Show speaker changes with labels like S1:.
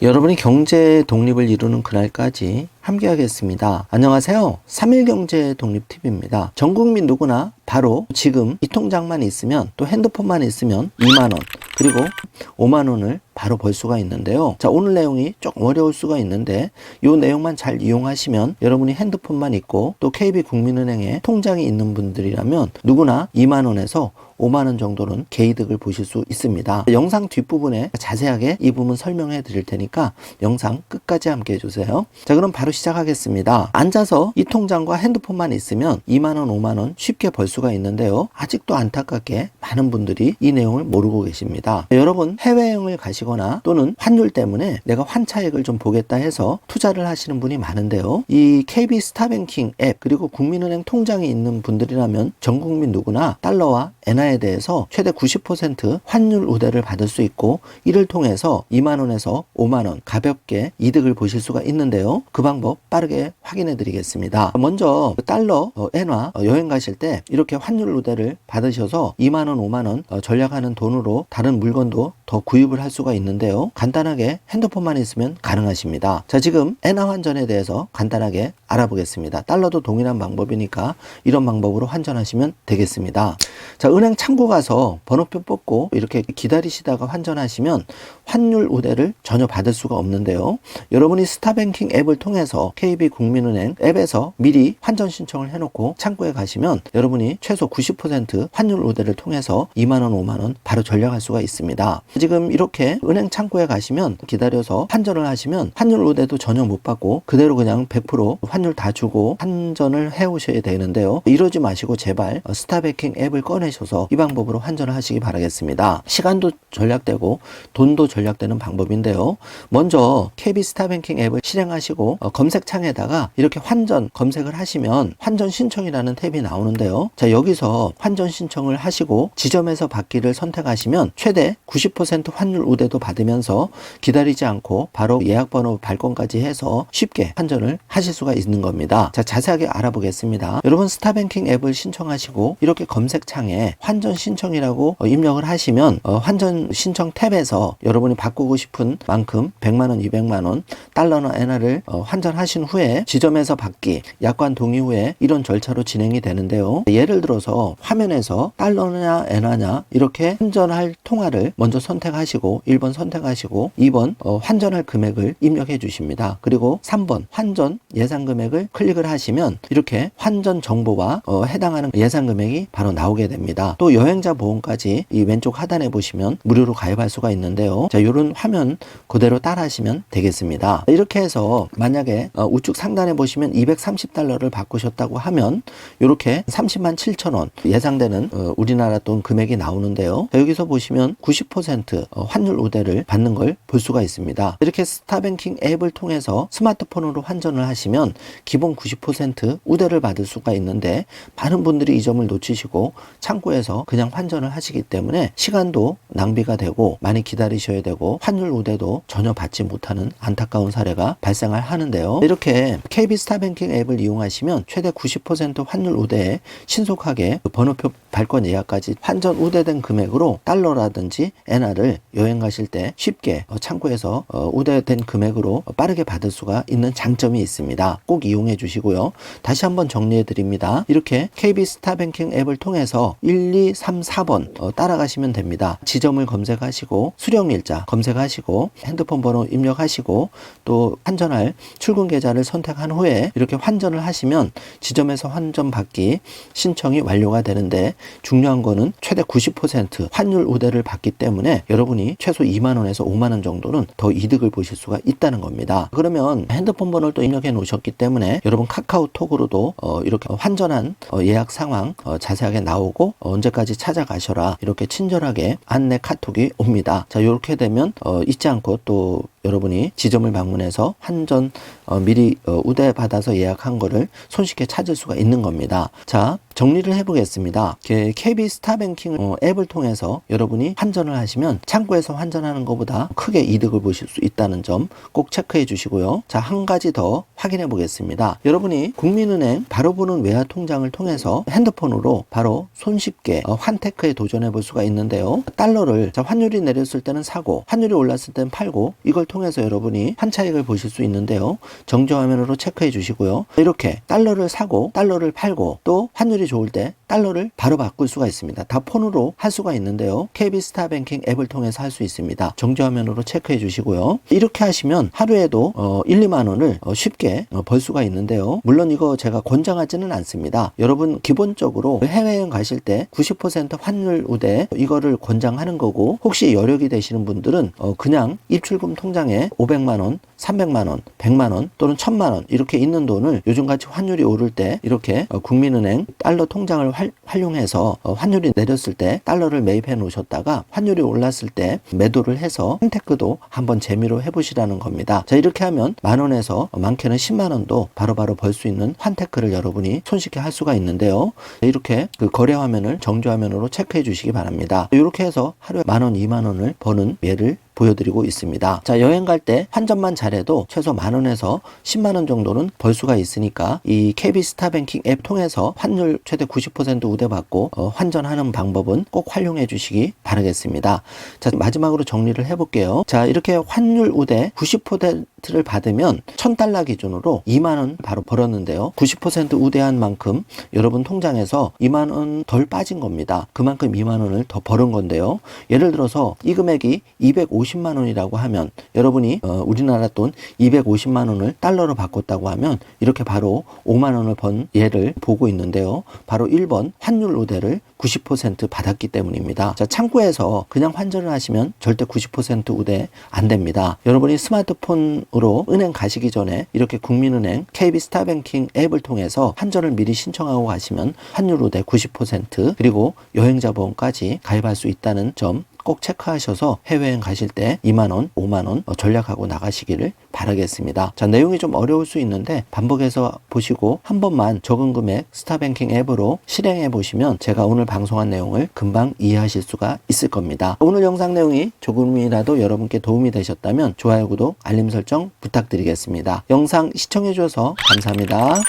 S1: 여러분이 경제 독립을 이루는 그날까지 함께 하겠습니다. 안녕하세요. 3일 경제 독립팁입니다. 전 국민 누구나 바로 지금 이 통장만 있으면, 또 핸드폰만 있으면 2만원 그리고 5만원을 바로 벌 수가 있는데요. 자, 오늘 내용이 조금 어려울 수가 있는데 이 내용만 잘 이용하시면, 여러분이 핸드폰만 있고 또 KB국민은행에 통장이 있는 분들이라면 누구나 2만원에서 5만원 정도는 개이득을 보실 수 있습니다. 영상 뒷부분에 자세하게 이 부분 설명해 드릴 테니까 영상 끝까지 함께 해주세요. 자, 그럼 바로 시작하겠습니다. 앉아서 이 통장과 핸드폰만 있으면 2만원, 5만원 쉽게 벌 수가 있는데요. 아직도 안타깝게 많은 분들이 이 내용을 모르고 계십니다. 여러분, 해외여행을 가시거나 또는 환율 때문에 내가 환차익을 좀 보겠다 해서 투자를 하시는 분이 많은데요. 이 KB 스타뱅킹 앱 그리고 국민은행 통장이 있는 분들이라면 전 국민 누구나 달러와 엔화에 대해서 최대 90% 환율 우대를 받을 수 있고, 이를 통해서 2만원에서 5만원 가볍게 이득을 보실 수가 있는데요. 그 방법 빠르게 확인해 드리겠습니다. 먼저 달러, 엔화 여행 가실 때 이렇게 환율 우대를 받으셔서 2만원, 5만원 전략하는 돈으로 다른 물건도 더 구입을 할 수가 있는데요. 간단하게 핸드폰만 있으면 가능하십니다. 자, 지금 엔화 환전에 대해서 간단하게 알아보겠습니다. 달러도 동일한 방법이니까 이런 방법으로 환전하시면 되겠습니다. 자, 은행 창구 가서 번호표 뽑고 이렇게 기다리시다가 환전하시면 환율 우대를 전혀 받을 수가 없는데요. 여러분이 스타뱅킹 앱을 통해서 KB국민은행 앱에서 미리 환전 신청을 해놓고 창구에 가시면 여러분이 최소 90% 환율 우대를 통해서 2만원, 5만원 바로 전략할 수가 있습니다. 지금 이렇게 은행 창구에 가시면 기다려서 환전을 하시면 환율 우대도 전혀 못 받고 그대로 그냥 100% 환율 다 주고 환전을 해 오셔야 되는데요. 이러지 마시고 제발 스타뱅킹 앱을 꺼내셔서 이 방법으로 환전을 하시기 바라겠습니다. 시간도 절약되고 돈도 절약되는 방법인데요. 먼저 KB 스타뱅킹 앱을 실행하시고 검색창에다가 이렇게 환전 검색을 하시면 환전 신청이라는 탭이 나오는데요. 자, 여기서 환전 신청을 하시고 지점에서 받기를 선택하시면 최대 90% 환율 우대도 받으면서 기다리지 않고 바로 예약번호 발권까지 해서 쉽게 환전을 하실 수가 있는 겁니다. 자, 자세하게 알아보겠습니다. 여러분, 스타뱅킹 앱을 신청하시고 이렇게 검색창에 환전 신청이라고 입력을 하시면 환전 신청 탭에서 여러분이 바꾸고 싶은 만큼 100만원, 200만원 달러나 엔화를 환전하신 후에 지점에서 받기, 약관 동의 후에 이런 절차로 진행이 되는데요. 예를 들어서 화면에서 달러냐 엔화냐 이렇게 환전할 통화를 먼저 선택하시고 1번 선택하시고 2번 환전할 금액을 입력해 주십니다. 그리고 3번 환전 예상 금액을 클릭을 하시면 이렇게 환전 정보와 해당하는 예상 금액이 바로 나오게 됩니다. 또 여행자 보험까지 이 왼쪽 하단에 보시면 무료로 가입할 수가 있는데요. 자, 이런 화면 그대로 따라 하시면 되겠습니다. 이렇게 해서 만약에 우측 상단에 보시면 230달러를 바꾸셨다고 하면 이렇게 30만 7천원 예상되는 우리나라 돈 금액이 나오는데요. 자, 여기서 보시면 90% 환율 우대를 받는 걸 볼 수가 있습니다. 이렇게 스타뱅킹 앱을 통해서 스마트폰으로 환전을 하시면 기본 90% 우대를 받을 수가 있는데, 많은 분들이 이 점을 놓치시고 창구에서 그냥 환전을 하시기 때문에 시간도 낭비가 되고 많이 기다리셔야 되고 환율 우대도 전혀 받지 못하는 안타까운 사례가 발생을 하는데요. 이렇게 KB 스타뱅킹 앱을 이용하시면 최대 90% 환율 우대에 신속하게 번호표 발권 예약까지 환전 우대된 금액으로 달러라든지 엔화를 여행 가실 때 쉽게 창구에서 우대된 금액으로 빠르게 받을 수가 있는 장점이 있습니다. 꼭 이용해 주시고요. 다시 한번 정리해 드립니다. 이렇게 KB 스타뱅킹 앱을 통해서 1, 2, 3, 4번 따라가시면 됩니다. 지점을 검색하시고 수령일자 검색하시고 핸드폰 번호 입력하시고 또 환전할 출금 계좌를 선택한 후에 이렇게 환전을 하시면 지점에서 환전 받기 신청이 완료가 되는데, 중요한 거는 최대 90% 환율 우대를 받기 때문에 여러분이 최소 2만원에서 5만원 정도는 더 이득을 보실 수가 있다는 겁니다. 그러면 핸드폰 번호를 또 입력해 놓으셨기 때문에 여러분 카카오톡으로도 이렇게 환전한 예약 상황 자세하게 나오고 언제까지 찾아가셔라 이렇게 친절하게 안내 카톡이 옵니다. 자, 이렇게 되면 잊지 않고 또 여러분이 지점을 방문해서 환전 미리 우대 받아서 예약한 거를 손쉽게 찾을 수가 있는 겁니다. 자, 정리를 해보겠습니다. KB 스타뱅킹 앱을 통해서 여러분이 환전을 하시면 창구에서 환전하는 것보다 크게 이득을 보실 수 있다는 점 꼭 체크해 주시고요. 자, 한 가지 더 확인해 보겠습니다. 여러분이 국민은행 바로 보는 외화 통장을 통해서 핸드폰으로 바로 손쉽게 환테크에 도전해 볼 수가 있는데요. 달러를 환율이 내렸을 때는 사고 환율이 올랐을 때는 팔고 이걸 통해서 여러분이 환차익을 보실 수 있는데요. 정지화면으로 체크해 주시고요. 이렇게 달러를 사고 달러를 팔고 또 환율이 좋을 때 달러를 바로 바꿀 수가 있습니다. 다 폰으로 할 수가 있는데요. KB스타뱅킹 앱을 통해서 할 수 있습니다. 정지화면으로 체크해 주시고요. 이렇게 하시면 하루에도 1, 2만 원을 쉽게 벌 수가 있는데요. 물론 이거 제가 권장하지는 않습니다. 여러분 기본적으로 해외여행 가실 때 90% 환율 우대 이거를 권장하는 거고, 혹시 여력이 되시는 분들은 그냥 입출금 통장에 500만 원, 300만 원, 100만 원 또는 1000만 원 이렇게 있는 돈을 요즘같이 환율이 오를 때 이렇게 국민은행 달러 통장을 활용해서 환율이 내렸을 때 달러를 매입해 놓으셨다가 환율이 올랐을 때 매도를 해서 펜테크도 한번 재미로 해보시라는 겁니다. 자, 이렇게 하면 만 원에서 많게는 10만 원도 바로바로 벌 수 있는 환테크를 여러분이 손쉽게 할 수가 있는데요. 이렇게 그 거래 화면을 정지화면으로 체크해 주시기 바랍니다. 이렇게 해서 하루에 만 원, 2만 원을 버는 예를 보여드리고 있습니다. 자, 여행 갈 때 환전만 잘해도 최소 만 원에서 10만 원 정도는 벌 수가 있으니까 이 KB스타뱅킹 앱 통해서 환율 최대 90% 우대받고 환전하는 방법은 꼭 활용해 주시기 바라겠습니다. 자, 마지막으로 정리를 해볼게요. 자, 이렇게 환율 우대 90%를 받으면 1000달러 기준으로 2만 원 바로 벌었는데요. 90% 우대한 만큼 여러분 통장에서 2만 원 덜 빠진 겁니다. 그만큼 2만 원을 더 벌은 건데요. 예를 들어서 이 금액이 250만 원이라고 하면 여러분이 우리나라 돈 250만 원을 달러로 바꿨다고 하면 이렇게 바로 5만 원을 번 예를 보고 있는데요. 바로 1번 환율 우대를 90% 받았기 때문입니다. 자, 창구에서 그냥 환전을 하시면 절대 90% 우대 안 됩니다. 여러분이 스마트폰으로 은행 가시기 전에 이렇게 국민은행 KB스타뱅킹 앱을 통해서 환전을 미리 신청하고 가시면 환율 우대 90% 그리고 여행자 보험까지 가입할 수 있다는 점 꼭 체크하셔서 해외여행 가실 때 2만원, 5만원 전략하고 나가시기를 바라겠습니다. 자, 내용이 좀 어려울 수 있는데 반복해서 보시고 한 번만 적은 금액 스타뱅킹 앱으로 실행해 보시면 제가 오늘 방송한 내용을 금방 이해하실 수가 있을 겁니다. 오늘 영상 내용이 조금이라도 여러분께 도움이 되셨다면 좋아요, 구독, 알림 설정 부탁드리겠습니다. 영상 시청해 주셔서 감사합니다.